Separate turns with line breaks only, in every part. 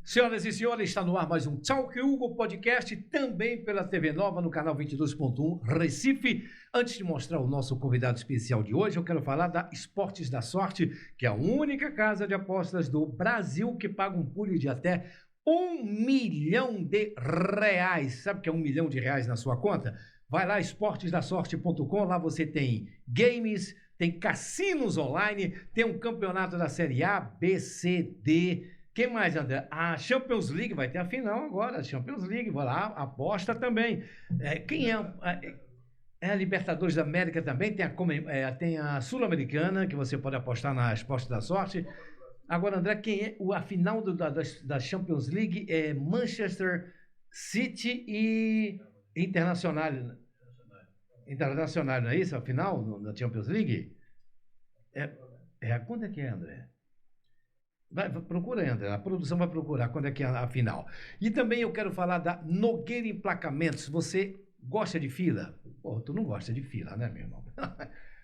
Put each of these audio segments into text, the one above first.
Senhoras e senhores, está no ar mais um Talk Hugo Podcast, também pela TV Nova, no canal 22.1 Recife. Antes de mostrar o nosso convidado especial de hoje, eu quero falar da Esportes da Sorte, que é a única casa de apostas do Brasil que paga um pulo de até R$1 milhão. Sabe o que é R$1 milhão na sua conta? Vai lá, esportesdasorte.com, lá você tem games, tem cassinos online, tem um campeonato da Série A, B, C, D... Quem mais, André? A Champions League, vai ter a final agora, a Champions League, vai lá, aposta também. Quem é a Libertadores da América também, tem a Sul-Americana, que você pode apostar na Esporte da Sorte. Agora, André, quem é a final da Champions League é Manchester City e Internacional. Internacional, não é isso? A final da Champions League? Quando é que é, André? Procura aí, André. A produção vai procurar quando é que é a final. E também eu quero falar da Nogueira Emplacamentos. Você gosta de fila? Pô, tu não gosta de fila, né, meu irmão?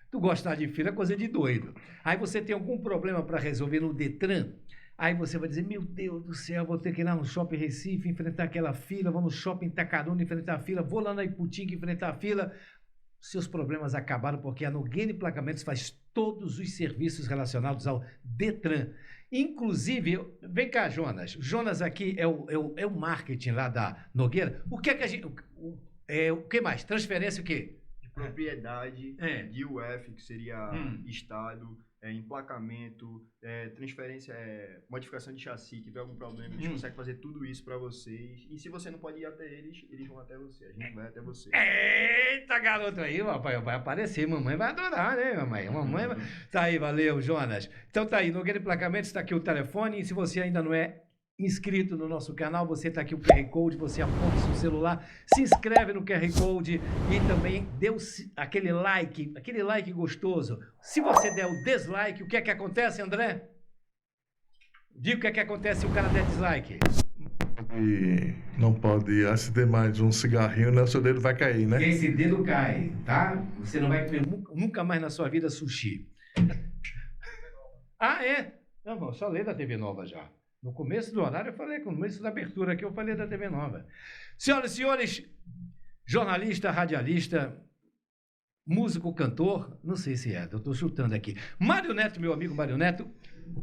Tu gostar de fila é coisa de doido. Aí você tem algum problema para resolver no Detran? Aí você vai dizer, meu Deus do céu, vou ter que ir lá no Shopping Recife, enfrentar aquela fila, vou no Shopping Itacaruna enfrentar a fila, vou lá na Iputinga enfrentar a fila. Seus problemas acabaram porque a Nogueira Emplacamentos faz todos os serviços relacionados ao Detran. Inclusive, vem cá, Jonas. Jonas aqui é o marketing lá da Nogueira. O que é que a gente... o que mais? Transferência o quê?
De propriedade, de UF, que seria estado, emplacamento, transferência, modificação de chassi, tiver algum problema, a gente consegue fazer tudo isso para vocês. E se você não pode ir até eles, eles vão até você. A gente vai até você.
Eita, garoto aí, papai, vai aparecer. Mamãe vai adorar, né, mamãe? Mamãe vai... Tá aí, valeu, Jonas. Então tá aí, Nogueira Emplacamentos, está aqui o telefone. E se você ainda não é inscrito no nosso canal, você está aqui o QR Code, você aponta o seu celular, se inscreve no QR Code e também dê aquele like gostoso. Se você der o dislike, o que é que acontece, André? Diga o que é que acontece se o cara der dislike.
E não pode acender mais um cigarrinho, né? O seu dedo vai cair, né?
Esse dedo cai, tá? Você não vai comer nunca mais na sua vida sushi. Ah, é? Não, só lei da TV Nova já. No começo do horário eu falei, no começo da abertura aqui eu falei da TV Nova. Senhoras e senhores, jornalista, radialista, músico, cantor, não sei se eu estou chutando aqui. Mário Neto, meu amigo Mário Neto.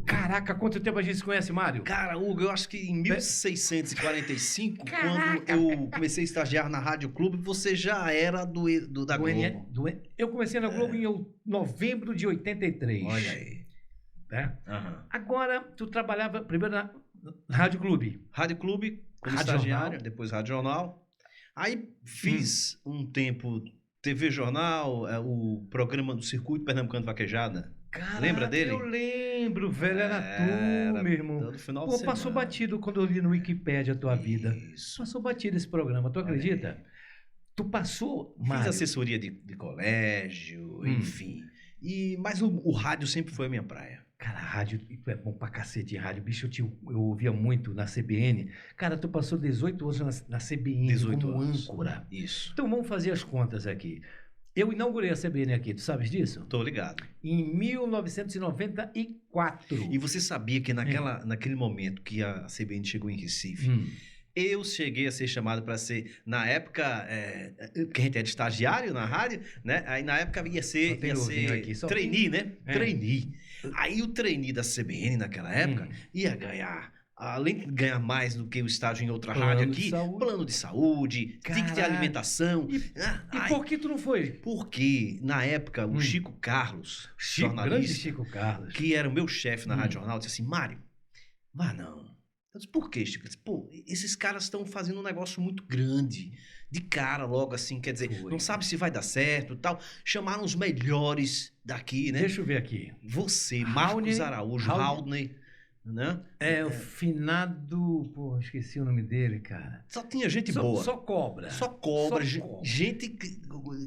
Caraca, quanto tempo a gente se conhece, Mário?
Cara, Hugo, eu acho que em 1645, quando eu comecei a estagiar na Rádio Clube, você já era da Globo.
Eu comecei na Globo em novembro de 83.
Olha aí.
Agora, tu trabalhava primeiro na Rádio Clube.
Rádio Clube, como estagiário, depois Rádio Jornal. Aí fiz um tempo TV Jornal, o programa do Circuito Pernambucano Vaquejada.
Caraca,
lembra dele?
Eu lembro, velho, era tu, meu irmão.
Todo final
Pô, passou batido quando eu li no Wikipédia a tua vida. Passou batido esse programa, tu acredita? Tu passou, Mário.
Fiz assessoria de colégio, enfim. Mas o rádio sempre foi a minha praia.
Cara, rádio, tu é bom pra cacete em rádio. Bicho, eu ouvia muito na CBN. Cara, tu passou 18 anos na CBN
18
como
anos.
âncora.
Isso.
Então vamos fazer as contas aqui. Eu inaugurei a CBN aqui, tu sabes disso?
Tô ligado.
Em 1994.
E você sabia que naquele momento que a CBN chegou em Recife, eu cheguei a ser chamado para ser, na época, que a gente era estagiário na rádio, né? Aí na época ia ser trainee, né? Trainee. Aí o trainee da CBN naquela época ia ganhar, além de ganhar mais do que o estágio em outra rádio aqui, plano de saúde, ticket de alimentação.
E por que tu não foi?
Porque, na época, o Chico Carlos, jornalista,
Chico Carlos,
que era o meu chefe na Rádio Jornal, disse assim, Mário, vá não. Eu disse, por quê, Chico? Eu disse, pô, esses caras estão fazendo um negócio muito grande, de cara logo assim, quer dizer, não sabe se vai dar certo e tal. Chamaram os melhores daqui, né?
Deixa eu ver aqui.
Você, Marcos Araújo, Haldney, né?
O finado, pô, esqueci o nome dele, cara.
Só tinha gente boa.
Só cobra.
Só cobra. Gente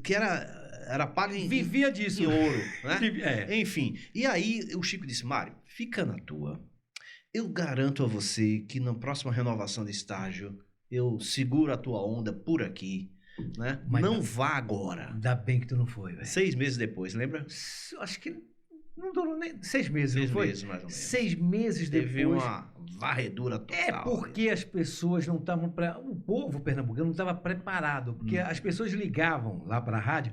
que era paga em...
Vivia disso.
Em ouro, né? Enfim, e aí o Chico disse, Mário, fica na tua. Eu garanto a você que na próxima renovação de estágio eu seguro a tua onda por aqui, né? Mas não vá agora.
Ainda bem que tu não foi, velho.
6 meses depois, lembra?
Acho que não durou nem 6 meses, não foi?
6 meses, mais ou menos.
6 meses depois.
Teve uma varredura total.
É porque as pessoas não estavam... O povo pernambucano não estava preparado, porque as pessoas ligavam lá para a rádio,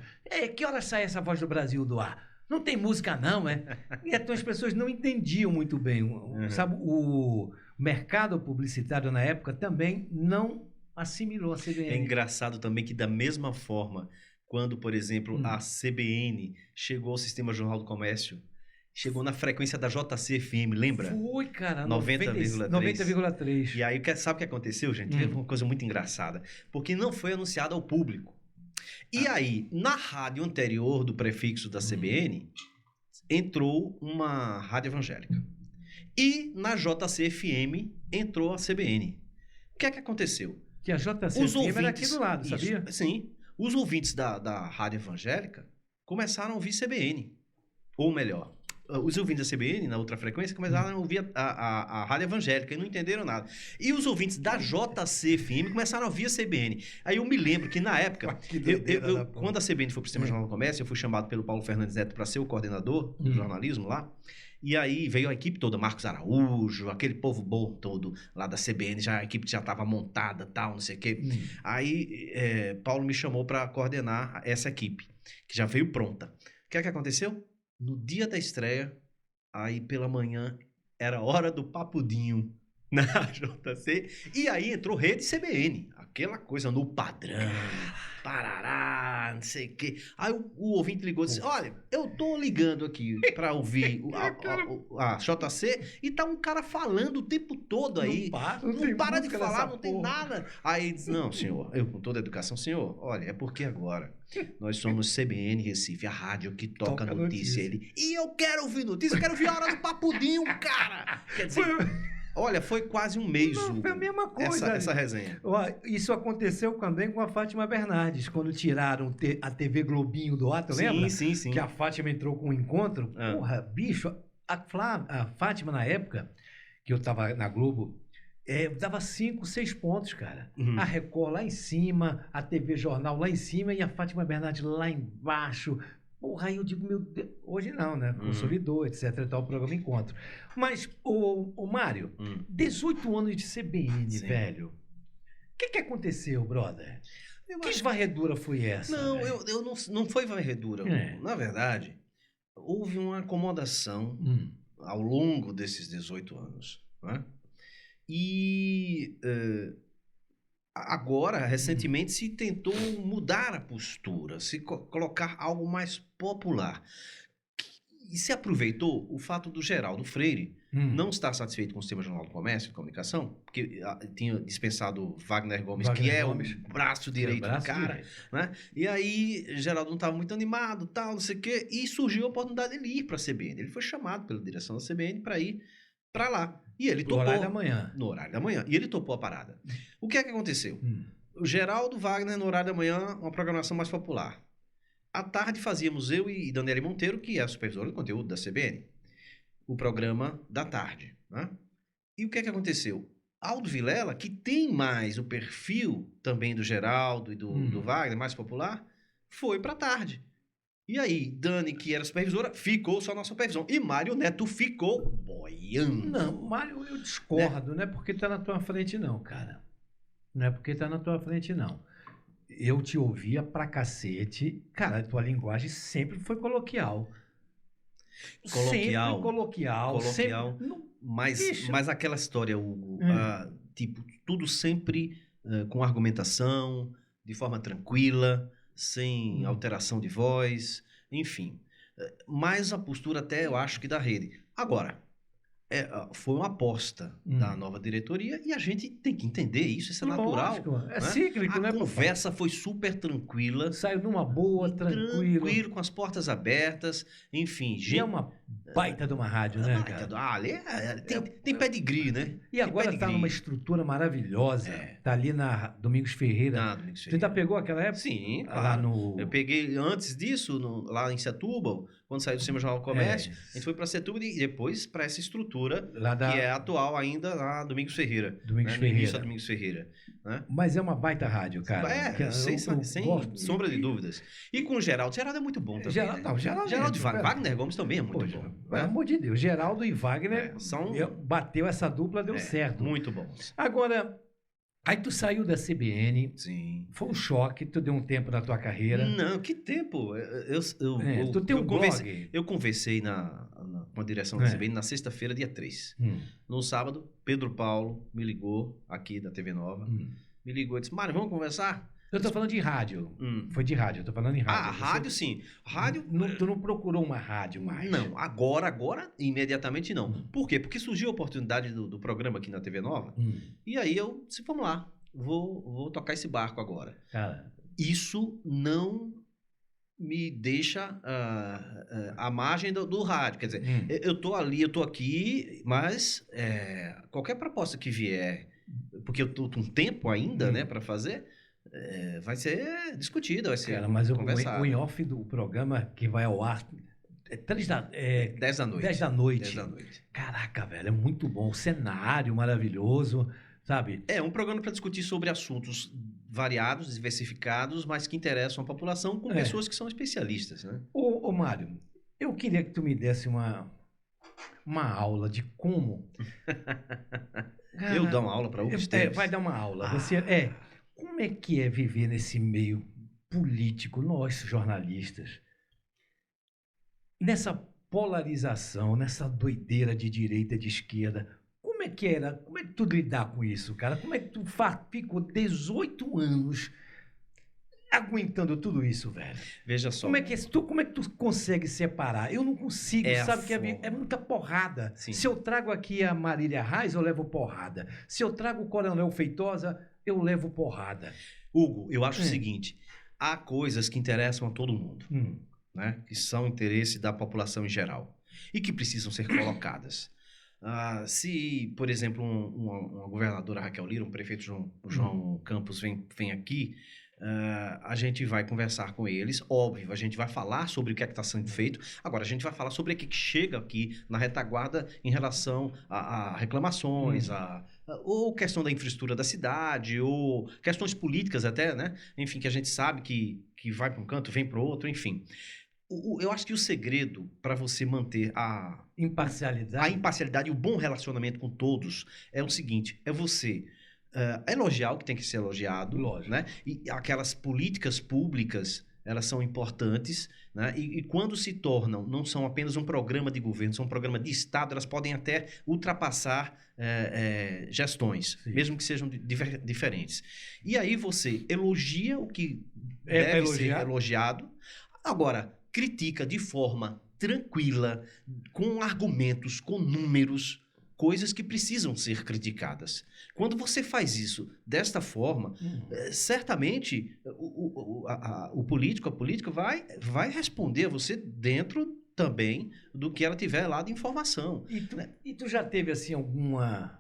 que hora sai essa Voz do Brasil do ar? Não tem música não, é? E então as pessoas não entendiam muito bem. Sabe, o mercado publicitário na época também não assimilou a CBN.
É engraçado também que da mesma forma, quando, por exemplo, a CBN chegou ao Sistema Jornal do Comércio, chegou na frequência da JC-FM, lembra?
Foi, cara.
90,3. E aí, sabe o que aconteceu, gente? Foi uma coisa muito engraçada. Porque não foi anunciado ao público. E aí, na rádio anterior do prefixo da CBN, entrou uma rádio evangélica. E na JC-FM entrou a CBN. O que é que aconteceu?
Que a JC-FM era aqui do lado, sabia?
Sim. Os ouvintes da rádio evangélica começaram a ouvir CBN. Ou melhor, os ouvintes da CBN, na outra frequência, começaram a ouvir a rádio evangélica e não entenderam nada. E os ouvintes da JC-FM começaram a ouvir a CBN. Aí eu me lembro que na época, quando a CBN foi para o Sistema Jornal do Comércio, eu fui chamado pelo Paulo Fernandes Neto para ser o coordenador do jornalismo lá. E aí veio a equipe toda, Marcos Araújo, aquele povo bom todo lá da CBN, a equipe já estava montada, tal, não sei o quê. Aí Paulo me chamou para coordenar essa equipe, que já veio pronta. O que é que aconteceu? No dia da estreia, aí pela manhã, era hora do papudinho na JC, e aí entrou Rede CBN, aquela coisa no padrão, parará, não sei o quê. Aí o ouvinte ligou e disse, olha, eu tô ligando aqui pra ouvir a JC e tá um cara falando o tempo todo aí. Não para de falar, não tem nada. Aí disse, não, senhor, eu com toda a educação, senhor, olha, é porque agora nós somos CBN Recife, a rádio que toca notícia. E eu quero ouvir notícia, eu quero ouvir a hora do papudinho, cara. Quer dizer... Olha, foi quase um mês,
foi a mesma coisa,
essa resenha.
Isso aconteceu também com a Fátima Bernardes, quando tiraram a TV Globinho do ar, tu lembra?
Sim.
Que a Fátima entrou com um encontro. Porra, bicho, a Fátima, na época, que eu tava na Globo, dava 5, 6 pontos, cara. A Record lá em cima, a TV Jornal lá em cima e a Fátima Bernardes lá embaixo. Porra, aí eu digo, meu Deus, hoje não, né? Consolidou, etc. e tal, o programa Encontro. Mas, o Mário, 18 anos de CBN, velho. O que aconteceu, brother? Que varredura foi essa?
Não, não foi varredura. Na verdade, houve uma acomodação ao longo desses 18 anos. Né? E... agora, recentemente, se tentou mudar a postura, se colocar algo mais popular. E se aproveitou o fato do Geraldo Freire não estar satisfeito com o Sistema Jornal do Comércio e Comunicação, porque tinha dispensado Wagner Gomes, que é o braço direito do cara. Né? E aí, Geraldo não estava muito animado, tal, não sei o quê, e surgiu a oportunidade dele ir para a CBN. Ele foi chamado pela direção da CBN para ir para lá. E ele topou.
No horário da manhã.
No horário da manhã. E ele topou a parada. O que é que aconteceu? O Geraldo Wagner, no horário da manhã, uma programação mais popular. À tarde fazíamos eu e Daniele Monteiro, que é a supervisora do conteúdo da CBN, o programa da tarde. Né? E o que é que aconteceu? Aldo Vilela, que tem mais o perfil também do Geraldo e do Wagner, mais popular, foi para a tarde. E aí, Dani, que era supervisora, ficou só na supervisão. E Mário Neto ficou boiando.
Não, Mário, eu discordo. Não é porque tá na tua frente, não, cara. Não é porque tá na tua frente, não. Eu te ouvia pra cacete. Cara, a tua linguagem sempre foi coloquial.
Coloquial.
Sempre coloquial. Sempre...
Mas aquela história, Hugo, tipo, tudo sempre com argumentação, de forma tranquila, sem alteração de voz, enfim. Mas a postura até, eu acho que da rede. Agora, foi uma aposta da nova diretoria e a gente tem que entender isso, isso é natural.
É cíclico, né?
A conversa foi super tranquila.
Saiu numa boa, tranquilo,
com as portas abertas, enfim.
E é uma baita de uma rádio, né, cara?
Ali tem pedigree, né?
E agora tá numa estrutura maravilhosa. Tá ali na Domingos Ferreira. Você ainda pegou aquela época?
Sim,
claro.
Eu peguei antes disso, lá em Setúbal, quando saiu do Sistema Jornal do Comércio, a gente foi para Setúbal e depois para essa estrutura que é atual ainda lá, Domingos Ferreira.
Domingos
né?
Ferreira.
No início da Domingos Ferreira. Né?
Mas é uma baita rádio, cara.
Sem sombra de dúvidas. E com o Geraldo. Geraldo é muito bom também. Geraldo e Wagner Gomes também é muito bom.
Pelo amor de Deus, Geraldo e Wagner bateu essa dupla, deu certo.
Muito bons.
Agora, aí tu saiu da CBN.
Sim.
Foi um choque, tu deu um tempo na tua carreira.
Não, que tempo?
Tu tem um blog.
Eu conversei com a direção da CBN na sexta-feira, dia 3. No sábado, Pedro Paulo me ligou, aqui da TV Nova, me ligou e disse, Mário, vamos conversar?
Eu tô falando de rádio. Foi de rádio, eu tô falando em rádio.
Rádio sim. Rádio...
Tu não procurou uma rádio mais?
Não, agora, imediatamente não. Por quê? Porque surgiu a oportunidade do programa aqui na TV Nova, e aí eu disse, vamos lá, vou tocar esse barco agora.
Cara,
isso não me deixa à margem do rádio. Quer dizer, eu tô ali, eu tô aqui, mas qualquer proposta que vier, porque eu tô com tempo ainda, né, para fazer, vai ser discutida, vai ser conversada.
O in-off do programa que vai ao ar 10 da noite. 10 da noite. Caraca, velho, é muito bom. O cenário maravilhoso, sabe?
É um programa para discutir sobre assuntos variados, diversificados, mas que interessam a população com pessoas que são especialistas, né?
Ô Mário, eu queria que tu me desse uma aula de como... Cara,
eu dou uma aula para outros tempos.
Vai dar uma aula. Como é que é viver nesse meio político, nós jornalistas, nessa polarização, nessa doideira de direita e de esquerda? Como é que era? Como é que tu lidar com isso, cara? Como é que tu ficou 18 anos aguentando tudo isso, velho?
Veja só.
Como é que tu consegue separar? Eu não consigo, sabe? Que é muita porrada.
Sim.
Se eu trago aqui a Marília Reis, eu levo porrada. Se eu trago o Coronel Feitosa, eu levo porrada.
Hugo, eu acho o seguinte, há coisas que interessam a todo mundo, né? Que são interesse da população em geral e que precisam ser colocadas. Se, por exemplo, uma governadora Raquel Lira, um prefeito João Campos vem aqui, a gente vai conversar com eles, óbvio, a gente vai falar sobre o que é que está sendo feito. Agora, a gente vai falar sobre o que chega aqui na retaguarda em relação a reclamações, ou questão da infraestrutura da cidade, ou questões políticas até, né? Enfim, que a gente sabe que vai para um canto, vem para o outro, enfim. Eu acho que o segredo para você manter a imparcialidade e o bom relacionamento com todos é o seguinte, é você elogiar o que tem que ser elogiado, né? E aquelas políticas públicas, elas são importantes, né? E quando se tornam, não são apenas um programa de governo, são um programa de Estado, elas podem até ultrapassar gestões, mesmo que sejam diferentes. E aí você elogia o que deve ser elogiado, agora critica de forma tranquila, com argumentos, com números, coisas que precisam ser criticadas. Quando você faz isso desta forma, certamente o político, a política vai responder a você dentro também do que ela tiver lá de informação.
E tu já teve assim alguma...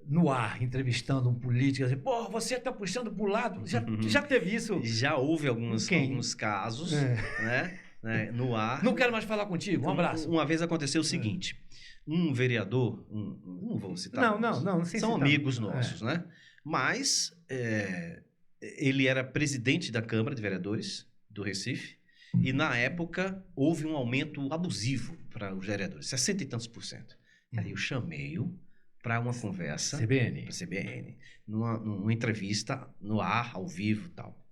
no ar, entrevistando um político, assim, pô, você tá puxando pro lado, já teve isso?
Já houve alguns casos, né, no ar.
Não quero mais falar contigo, um abraço.
Uma vez aconteceu o seguinte, um vereador, não vou citar,
não sei
são amigos nossos, né, mas ele era presidente da Câmara de Vereadores do Recife, e na época houve um aumento abusivo para os vereadores, 60 e tantos %. Aí eu chamei-o para uma conversa, CBN, numa entrevista no ar, ao vivo e tal.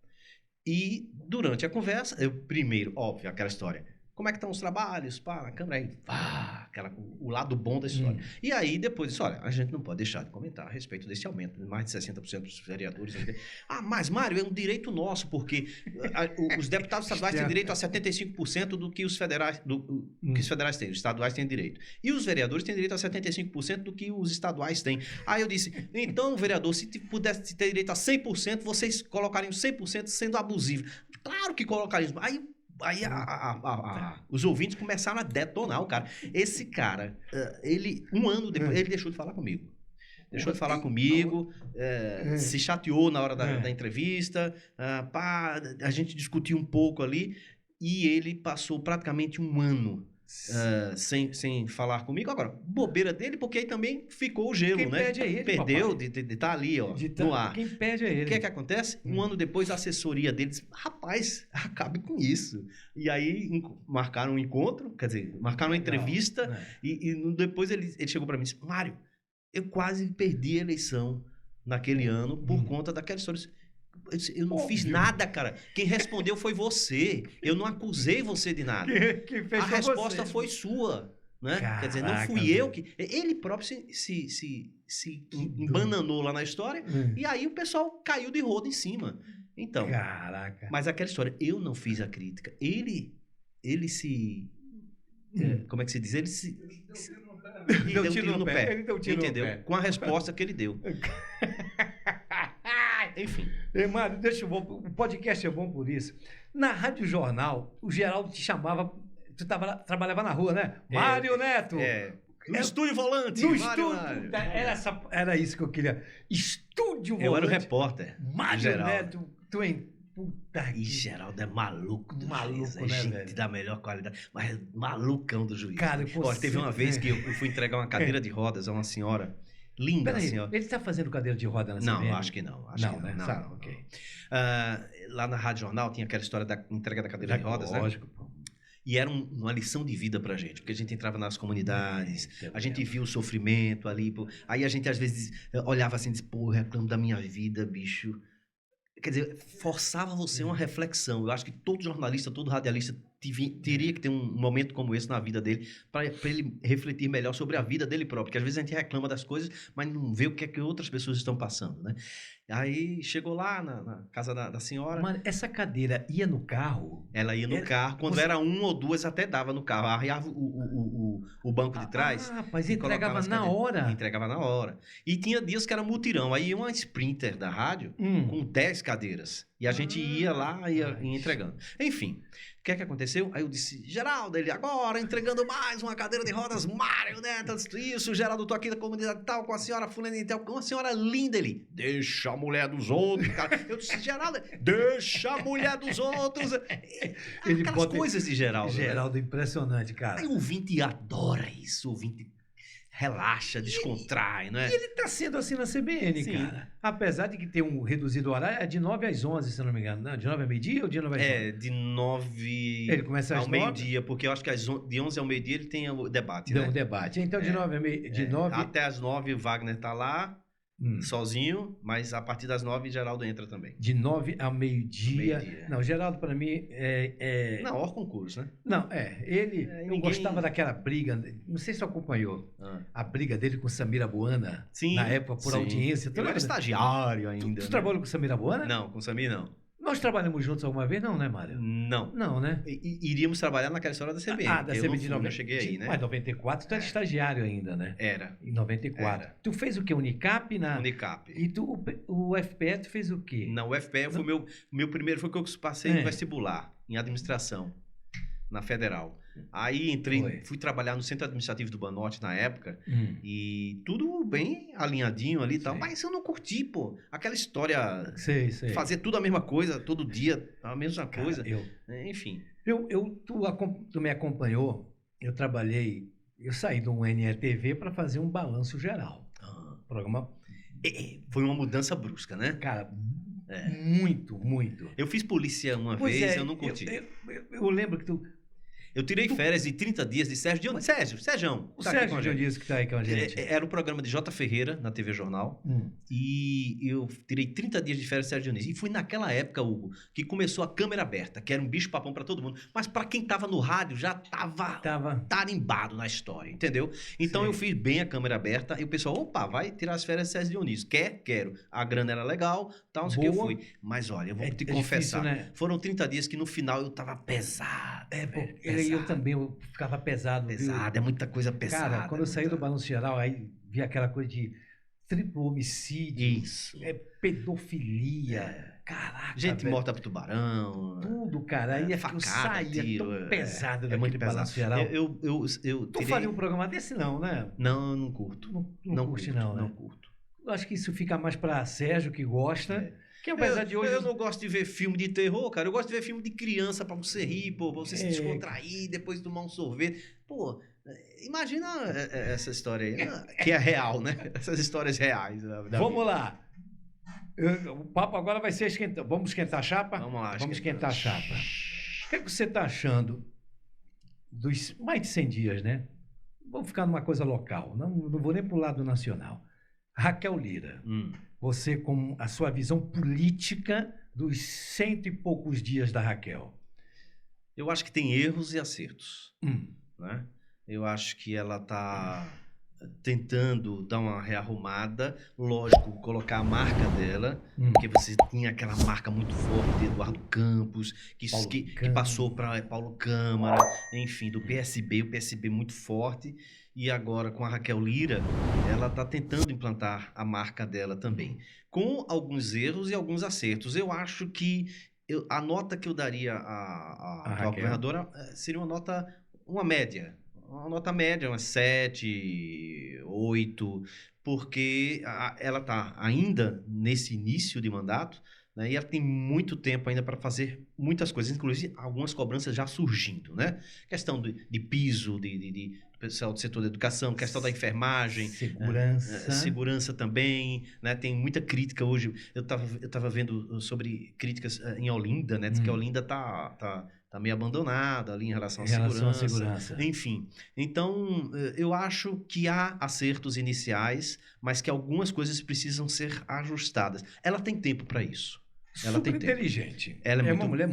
E durante a conversa, eu primeiro, óbvio, aquela história, como é que estão os trabalhos, pá, na Câmara, aí, o lado bom da história. E aí depois disse, olha, a gente não pode deixar de comentar a respeito desse aumento de mais de 60% dos vereadores. Mas Mário, é um direito nosso, porque os deputados estaduais têm direito a 75% do que os federais, que os federais têm, os estaduais têm direito. E os vereadores têm direito a 75% do que os estaduais têm. Aí eu disse, então, vereador, se pudesse ter direito a 100%, vocês colocariam 100% sendo abusivo. Claro que colocariam. Aí os ouvintes começaram a detonar o cara. Esse cara, ele, um ano depois, ele deixou de falar comigo. Se chateou na hora da entrevista, a gente discutiu um pouco ali. E ele passou praticamente um ano sem falar comigo. Agora, bobeira dele, porque aí também ficou o gelo,
Quem
né?
perde é ele,
Perdeu
papai.
de estar ali, ó, no ar.
Quem perde é ele.
O que é que acontece? Um ano depois, a assessoria dele disse, rapaz, acabe com isso. E aí marcaram um encontro, quer dizer, marcaram uma entrevista, e depois ele chegou para mim e disse, Mário, eu quase perdi a eleição naquele ano por conta daquela história. Eu não fiz nada, cara. Quem respondeu foi você. Eu não acusei você de nada.
Quem fez
a resposta foi sua. Né?
Caraca,
quer dizer, não fui eu que... Ele próprio se embananou lá na história e aí o pessoal caiu de rodo em cima. Então,
caraca.
Mas aquela história, eu não fiz a crítica. Ele se... como é que se diz? Ele se...
Deu um tiro no pé. Ele deu um tiro
entendeu?
no pé.
Com a resposta que ele deu. Enfim.
Mário, deixa eu ver. O podcast é bom por isso. Na Rádio Jornal, o Geraldo te chamava... Tu trabalhava na rua, né? Mário Neto.
No Estúdio Volante.
No estúdio. Era isso que eu queria. Estúdio Volante.
Eu era o repórter.
Mário Neto. Tu em... Puta
que... Geraldo é maluco do juiz.
Né,
gente
velho?
da melhor qualidade. Mas malucão do juiz.
Cara,
teve uma vez que eu fui entregar uma cadeira de rodas a uma senhora... Linda,
Peraí,
senhora.
Ele está fazendo cadeira de roda na CBN?
Não, acho que não. Não.
Ok.
Lá na Rádio Jornal tinha aquela história da entrega da cadeira de rodas,
lógico,
né? E era uma lição de vida pra gente, porque a gente entrava nas comunidades, a gente via o sofrimento ali, aí a gente às vezes olhava assim e dizia, pô, eu reclamo da minha vida, bicho. Quer dizer, forçava você uma reflexão. Eu acho que todo jornalista, todo radialista teria que ter um momento como esse na vida dele para ele refletir melhor sobre a vida dele próprio. Porque às vezes a gente reclama das coisas, mas não vê o que é que outras pessoas estão passando, né? Aí chegou lá na casa da senhora.
Mas essa cadeira ia no carro?
Ela ia no carro. Quando era uma ou duas, até dava no carro. Arriava o banco de trás.
Mas entregava na hora?
Entregava na hora. E tinha dias que era mutirão. Aí ia uma Sprinter da rádio com 10 cadeiras. E a gente ia lá e ia entregando. Enfim, o que é que aconteceu? Aí eu disse, Geraldo, ele agora entregando mais uma cadeira de rodas, Mário Neto, isso, Geraldo, tô aqui da comunidade tal, com a senhora fulana e tal, com uma senhora linda, ele, deixa a mulher dos outros, cara. Eu disse, Geraldo, deixa a mulher dos outros.
Ele
aquelas coisas de Geraldo.
Geraldo, né? Impressionante, cara.
Aí o ouvinte adora isso, o ouvinte relaxa, descontrai, não é?
E ele tá sendo assim na CBN, sim, cara. Apesar de que tem um reduzido horário, é de 9 às 11, se não me engano. Não, de 9 ao meio-dia ou de 9 às 11?
É, de 9
ele começa às
ao meio-dia, porque eu acho que de 11 ao meio-dia ele tem o debate, né?
Um debate. Então, de 9 ao meio-dia...
Até às 9 o Wagner tá lá, sozinho, mas a partir das 9 Geraldo entra também.
De 9 ao meio-dia. Não, Geraldo para mim
Não, hora concurso, né?
Não, eu gostava daquela briga, não sei se você acompanhou, a briga dele com Samira Buana, na época, por audiência.
Eu era estagiário ainda.
Tu trabalhou com Samira Buana?
Não, com Samir não.
Nós trabalhamos juntos alguma vez, não, né, Mário?
Não.
Não, né?
Iríamos trabalhar naquela história da CBN.
Da CBN de 90.
Eu cheguei aí, né?
Mas em 94 tu era estagiário ainda, né?
Era.
Em 94. Era. Tu fez o quê? Unicap?
Unicap.
E o FPE tu fez o quê?
Não, o FPE foi meu primeiro, foi que eu passei no vestibular, em administração, na Federal. Aí fui trabalhar no Centro Administrativo do Banorte na época, e tudo bem alinhadinho ali e tal, mas eu não curti, pô, aquela história, fazer tudo a mesma coisa, todo dia, a mesma coisa, enfim.
Tu me acompanhou, eu saí do NETV para fazer um balanço geral. Programa...
Foi uma mudança brusca, né?
Cara, muito, muito.
Eu fiz polícia uma vez, eu não curti.
Eu lembro que
eu tirei férias de 30 dias de Sérgio Dionísio. Sérgio.
O Sérgio Dionísio que está aí com a gente.
Era o programa de J. Ferreira, na TV Jornal. E eu tirei 30 dias de férias de Sérgio Dionísio. E foi naquela época, Hugo, que começou a câmera aberta, que era um bicho-papão para todo mundo. Mas para quem estava no rádio, já estava tarimbado na história, entendeu? Então eu fiz bem a câmera aberta. E o pessoal, opa, vai tirar as férias de Sérgio Dionísio. Quero. A grana era legal, tal, não sei o que eu fui. Mas olha, eu vou te confessar. Difícil, né? Foram 30 dias que no final eu estava pesado.
Eu também ficava pesado.
Pesado, é muita coisa pesada.
Cara, quando eu saí do Balanço Geral, aí vi aquela coisa de triplo homicídio.
Isso.
Pedofilia. Caraca,
gente morta pro tubarão.
Tudo, cara. Aí
facada,
saía
tiro,
tão pesado daquele
muito
Balanço
pesado.
Geral. Tu faria um programa desse não, né?
Não, não curto.
Não curte não, né?
Não curto.
Eu acho que isso fica mais para Sérgio, que gosta. Que apesar de hoje...
Eu não gosto de ver filme de terror, cara. Eu gosto de ver filme de criança pra você rir, pô, pra você se descontrair, depois tomar um sorvete. Pô, imagina essa história aí, que é real, né? Essas histórias reais.
Vamos lá. O papo agora vai ser esquentar. Vamos esquentar a chapa?
Vamos lá.
Vamos esquentar a chapa. O que é que você está achando dos mais de 100 dias, né? Vamos ficar numa coisa local. Não vou nem para o lado nacional. Raquel Lira, você com a sua visão política dos 100 e poucos dias da Raquel.
Eu acho que tem erros e acertos, né? Eu acho que ela está tentando dar uma rearrumada, lógico, colocar a marca dela, porque você tinha aquela marca muito forte de Eduardo Campos, que passou para Paulo Câmara, enfim, do PSB, o PSB muito forte, e agora com a Raquel Lira, ela está tentando implantar a marca dela também, com alguns erros e alguns acertos. Eu acho que a nota que eu daria à governadora seria uma média. Uma nota média, umas 7, 8, porque ela está ainda nesse início de mandato, né, e ela tem muito tempo ainda para fazer muitas coisas, inclusive algumas cobranças já surgindo, né? Questão de piso, de pessoal do setor da educação, questão da enfermagem, segurança também, né? Tem muita crítica hoje. Eu tava vendo sobre críticas em Olinda, né? Diz que a Olinda tá meio abandonada ali em relação à segurança. Enfim, então eu acho que há acertos iniciais, mas que algumas coisas precisam ser ajustadas. Ela tem tempo para isso. Ela tem
inteligente.
Ela é
uma mulher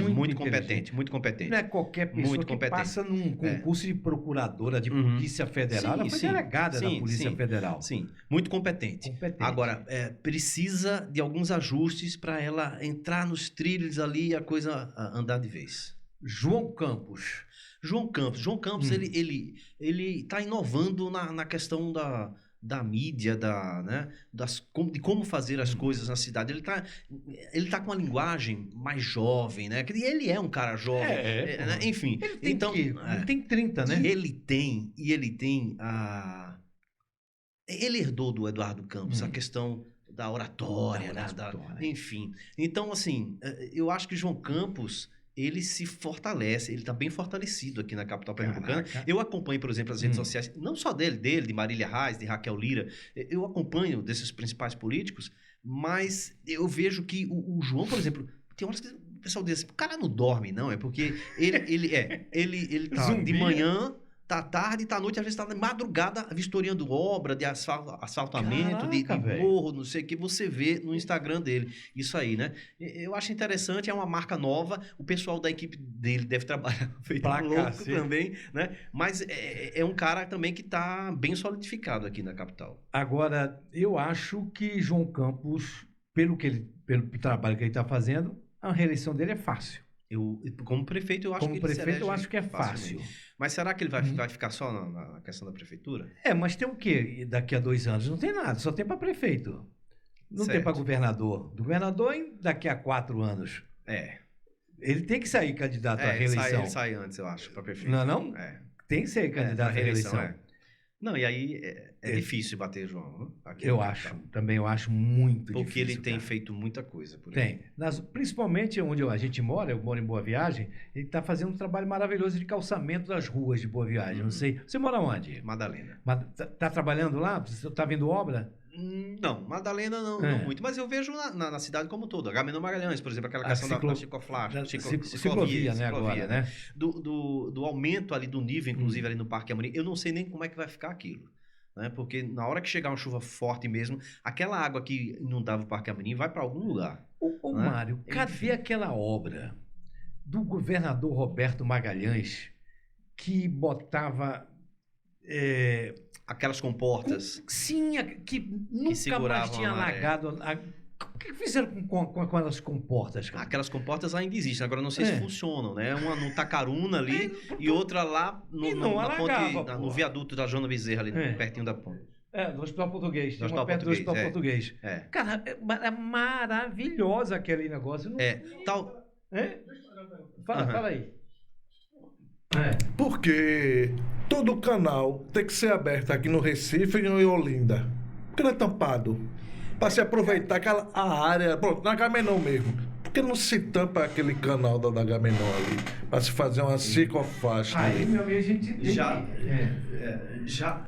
muito competente, muito competente.
Não é qualquer pessoa que passa num concurso de procuradora de Polícia Federal. Ela foi delegada da Polícia Federal.
Sim, muito competente. Agora, precisa de alguns ajustes para ela entrar nos trilhos ali e a coisa andar de vez.
João Campos,
ele está inovando na questão da mídia, né, de como fazer as coisas na cidade. Ele tá com uma linguagem mais jovem, né? Ele é um cara jovem, né? Enfim.
Ele tem 30, né?
Ele herdou do Eduardo Campos a questão da oratória, né? Enfim. Então, assim, eu acho que João Campos, ele se fortalece, ele está bem fortalecido aqui na capital pernambucana. Eu acompanho, por exemplo, as redes sociais, não só dele, de Marília Reis, de Raquel Lira, eu acompanho desses principais políticos, mas eu vejo que o João, por exemplo, tem horas que o pessoal diz assim, o cara não dorme, não, é porque ele tá de manhã, tá tarde, tá à noite, às vezes tá de madrugada vistoriando obra de asfaltamento, de morro, não sei o que, você vê no Instagram dele. Isso aí, né? Eu acho interessante, é uma marca nova, o pessoal da equipe dele deve trabalhar feito louco também, né? Mas é um cara também que tá bem solidificado aqui na capital.
Agora, eu acho que João Campos, pelo trabalho que ele está fazendo, a reeleição dele é fácil.
Como prefeito, eu acho que ele
prefeito, eu acho que é fácil.
Mas será que ele vai ficar só na questão da prefeitura?
Mas tem o quê daqui a 2 anos? Não tem nada, só tem para prefeito. Não tem para governador. Do governador daqui a 4 anos. Ele tem que sair candidato à reeleição.
Ele sai antes, eu acho, para prefeito.
Não? Tem que ser candidato à reeleição.
Não, e aí é difícil bater João.
Também eu acho muito difícil.
Porque ele tem feito muita coisa por
aí. Principalmente onde a gente mora, eu moro em Boa Viagem, ele está fazendo um trabalho maravilhoso de calçamento das ruas de Boa Viagem. Não sei, você mora onde?
Madalena.
Está trabalhando lá? Você está vendo obra?
Não, Madalena não muito, mas eu vejo na cidade como um todo. Agamenon Magalhães, por exemplo, aquela questão da
ciclovia, né, agora, né?
Do aumento ali do nível, inclusive ali no Parque Amorim, eu não sei nem como é que vai ficar aquilo, né? Porque na hora que chegar uma chuva forte mesmo, aquela água que inundava o Parque Amorim vai para algum lugar.
Ô Mário, cadê aquela obra do governador Roberto Magalhães que botava...
aquelas comportas.
Sim, que nunca mais tinha alagado. O que fizeram com aquelas comportas, cara?
Aquelas comportas ainda existem, agora não sei se funcionam, né? Uma no Tacaruna ali e outra lá na ponte, no viaduto da Joana Bezerra, ali pertinho da ponte.
Do Hospital Português. Tem uma perto do Hospital Português. Cara, é maravilhosa aquele negócio. Fala aí.
Porque todo canal tem que ser aberto aqui no Recife e em Olinda. Porque não é tampado. para se aproveitar a área, pronto, na Agamenon mesmo. Por que não se tampa aquele canal da Agamenon ali, para se fazer uma ciclofaixa?
Aí, meu amigo, a gente...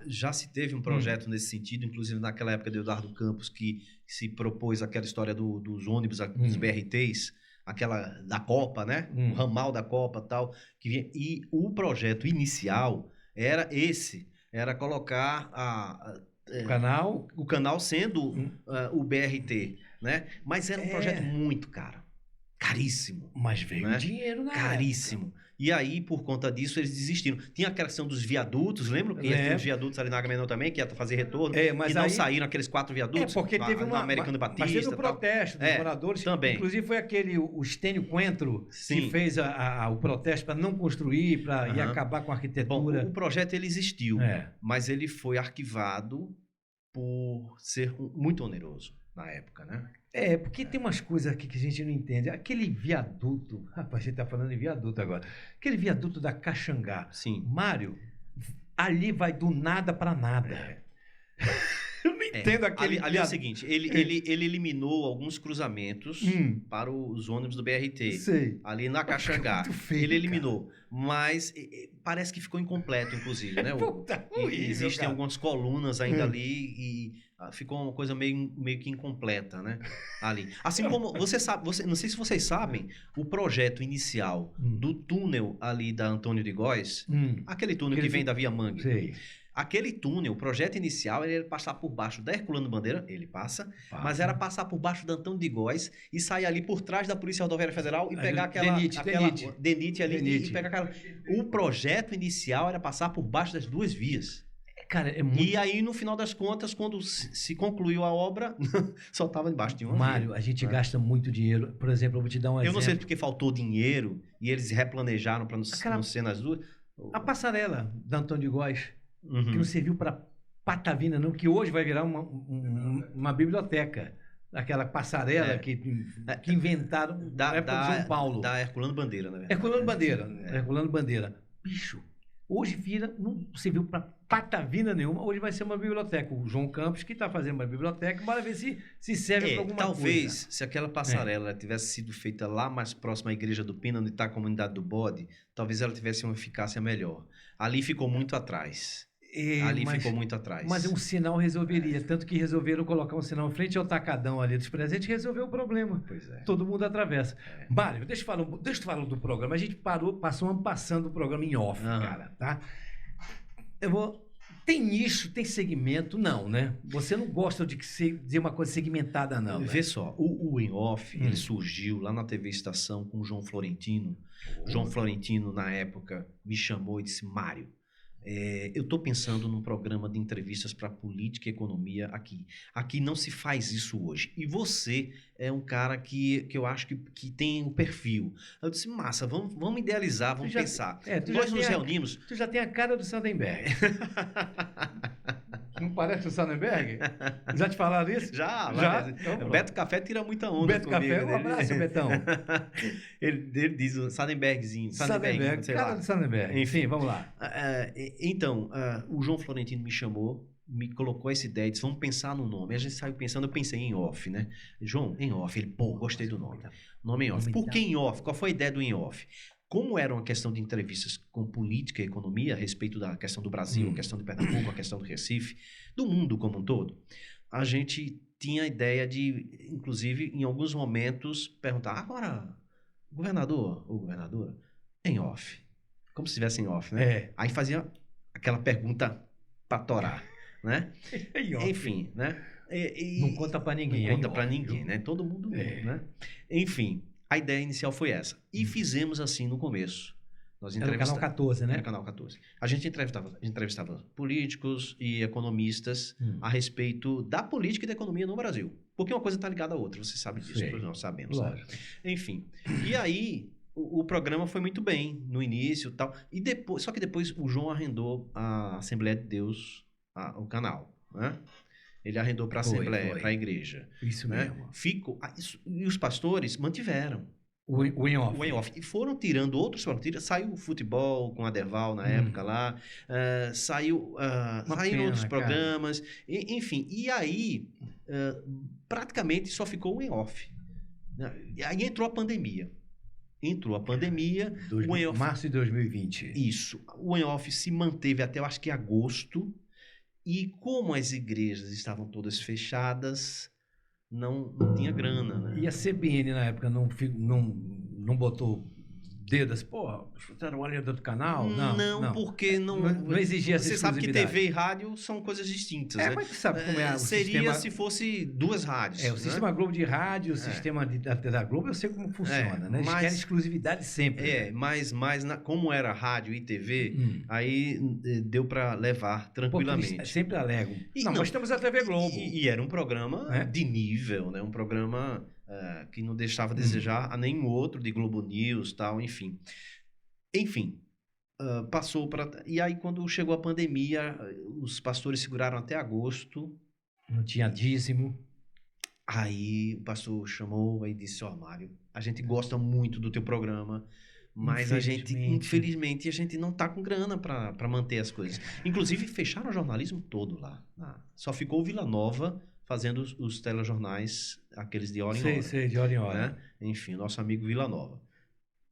Já se teve um projeto nesse sentido, inclusive naquela época de Eduardo Campos, que se propôs aquela história dos ônibus, dos BRTs, aquela da Copa, né? O ramal da Copa e tal. E o projeto inicial era esse, era colocar o canal sendo o BRT, né? Mas era um projeto muito caro. Caríssimo.
Mas veio
né?
dinheiro na
Caríssimo.
época.
E aí, por conta disso, eles desistiram. Tinha aquela questão dos viadutos, lembra? Que tinha os viadutos ali na Agamenon também, que ia fazer retorno.
Mas
que não saíram aqueles 4 viadutos.
Porque teve
na Americano Batista.
Mas teve um protesto dos moradores.
Também.
Inclusive foi o Estênio Coentro que fez o protesto para não construir, para ir acabar com a arquitetura.
Bom, o projeto ele existiu, mas ele foi arquivado por ser muito oneroso na época, né?
Porque tem umas coisas aqui que a gente não entende. Aquele viaduto, rapaz, a gente tá falando de viaduto agora. Aquele viaduto da Caxangá.
Sim.
Mário, ali vai do nada para nada. Eu não entendo aquele
ali é o seguinte, ele eliminou alguns cruzamentos para os ônibus do BRT.
Sei.
Ali na Caxangá.
Feio,
ele eliminou. Cara. Mas parece que ficou incompleto, inclusive, né? Existem algumas colunas ainda ali e ficou uma coisa meio que incompleta, né? Ali. Assim como você sabe, não sei se vocês sabem, o projeto inicial do túnel ali da Antônio de Góes, aquele túnel que vem da Via Mangue.
Sei.
Aquele túnel, o projeto inicial, ele era passar por baixo da Herculano Bandeira, ele passa, mas era passar por baixo da Antônio de Góes e sair ali por trás da Polícia Rodoviária Federal e pegar aquela DENIT ali e pegar aquela... O projeto inicial era passar por baixo das duas vias.
Cara,
E aí, no final das contas, quando se concluiu a obra, só estava debaixo de uma
Mário,
via.
a gente gasta muito dinheiro. Por exemplo, eu vou te dar um exemplo.
Eu não sei porque faltou dinheiro e eles replanejaram para não ser nas duas.
A passarela da Antônio de Góes, que não serviu para patavina, não, que hoje vai virar uma biblioteca. Aquela passarela que inventaram na época de São Paulo.
Da Herculano Bandeira, na verdade.
Herculano Bandeira. Bicho, hoje não serviu para patavina nenhuma, hoje vai ser uma biblioteca. O João Campos que está fazendo uma biblioteca, bora ver se serve para alguma coisa.
Talvez, se aquela passarela tivesse sido feita lá mais próxima à Igreja do Pina, onde está a comunidade do Bode, talvez ela tivesse uma eficácia melhor. Ali ficou muito atrás. Ficou muito atrás.
Mas um sinal resolveria. Tanto que resolveram colocar um sinal em frente ao tacadão ali dos presentes e resolveu o problema.
Pois é.
Todo mundo atravessa. Mário, deixa eu falar do programa. A gente passou um ano passando o programa em off, cara, tá? Tem nicho, tem segmento? Não, né? Você não gosta de dizer uma coisa segmentada, não.
Vê só, o em off, ele surgiu lá na TV Estação com o João Florentino. João Florentino, na época, me chamou e disse, Mário, eu estou pensando num programa de entrevistas para política e economia aqui. Aqui não se faz isso hoje. E você é um cara que eu acho que tem o perfil. Eu disse, massa, vamos idealizar, vamos pensar. Nós nos reunimos...
Tu já tem a cara do Sandenberg. Não parece o Sandenberg? Já te falaram isso?
Já. Então, Beto Café tira muita onda
Beto comigo. Café, um abraço, Betão.
ele diz o Sandenbergzinho.
Sandenberg, cara do Sandenberg. Enfim, vamos lá.
Então, o João Florentino me chamou, me colocou essa ideia, disse, vamos pensar no nome. A gente saiu pensando, eu pensei em off, né? João, em off. Ele, gostei do nome. Nome em off. Por que em off? Qual foi a ideia do em off? Como era uma questão de entrevistas com política e economia, a respeito da questão do Brasil, a questão de Pernambuco, a questão do Recife, do mundo como um todo, a gente tinha a ideia de, inclusive, em alguns momentos, perguntar, agora, governador ou governadora, em off. Como se estivesse em off, né? Aí fazia aquela pergunta para torar, né? Enfim, né?
Não conta para ninguém.
Não conta para ninguém, né? Todo mundo, né? Enfim. A ideia inicial foi essa. E fizemos assim no começo.
Era o Canal 14, né?
Era o Canal 14. A gente entrevistava políticos e economistas a respeito da política e da economia no Brasil. Porque uma coisa está ligada à outra, você sabe disso, todos nós sabemos.
Lógico.
Né? Enfim. E aí, o programa foi muito bem no início e tal. Só que depois o João arrendou a Assembleia de Deus, o canal, né? Ele arrendou para a Assembleia, para a igreja.
Isso mesmo.
E os pastores mantiveram
o in-off.
O in-off. E foram tirando outros programas. Saiu o futebol com a Derval na época lá. Saíram outros programas. Enfim, e aí praticamente só ficou o em-off. Né? E aí entrou a pandemia. O em-off,
março de 2020.
Isso. O em-off se manteve até, eu acho que agosto. E como as igrejas estavam todas fechadas, não tinha grana, né?
E a CBN na época não botou dedo assim, porra, chutaram a linha do outro canal? Não.
Porque não
exigia essa
Você sabe que
exclusividade.
TV e rádio são coisas distintas, né?
Mas tu sabe como é o
seria
sistema...
se fosse duas rádios.
o sistema Globo de rádio, o sistema da Globo, eu sei como funciona, né? Eles querem exclusividade sempre.
Mas como era rádio e TV, aí deu para levar tranquilamente.
Porque eles sempre alegam. Nós temos a TV Globo.
E era um programa de nível, né? Um programa que não deixava a desejar a nenhum outro, de Globo News, tal, enfim. Passou para... E aí, quando chegou a pandemia, os pastores seguraram até agosto.
Não tinha dízimo.
Aí o pastor chamou e disse, Mário, a gente gosta muito do teu programa, mas infelizmente, a gente não tá com grana para manter as coisas. Inclusive, fecharam o jornalismo todo lá. Só ficou o Vila Nova fazendo os telejornais, aqueles de hora em hora.
Sei, de hora em hora.
Né? Enfim, nosso amigo Vila Nova.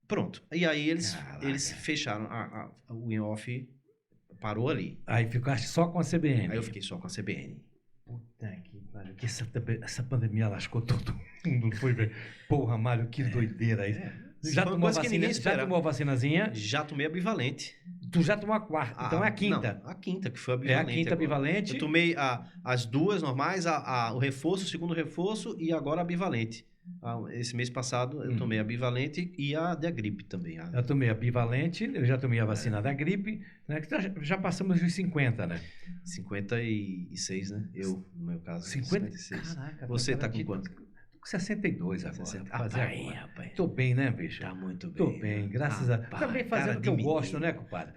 Pronto. E aí eles fecharam, o in-off parou ali.
Aí ficaste só com a CBN.
Aí eu fiquei só com a CBN.
Puta que pariu, que essa pandemia lascou todo mundo, foi ver. Porra, Mário, que doideira isso. Já tomou a vacinazinha?
Já tomei a bivalente.
Tu já tomou a quarta, então é a quinta.
Não, a quinta, que foi a bivalente.
É a quinta bivalente.
Eu tomei as duas normais, o reforço, o segundo reforço e agora a bivalente. Esse mês passado eu tomei a bivalente e a da gripe também.
Eu tomei a bivalente, eu já tomei a vacina da gripe, né? Que já passamos dos 50, né?
56, né? Eu, no meu caso, 56.
Caraca,
você tá com quanto?
Tô com 62 agora.
60.
Rapaz. Tô bem, né, bicho?
Tá muito bem.
Tô bem, graças a Deus. Também fazendo o que eu gosto, né, compadre?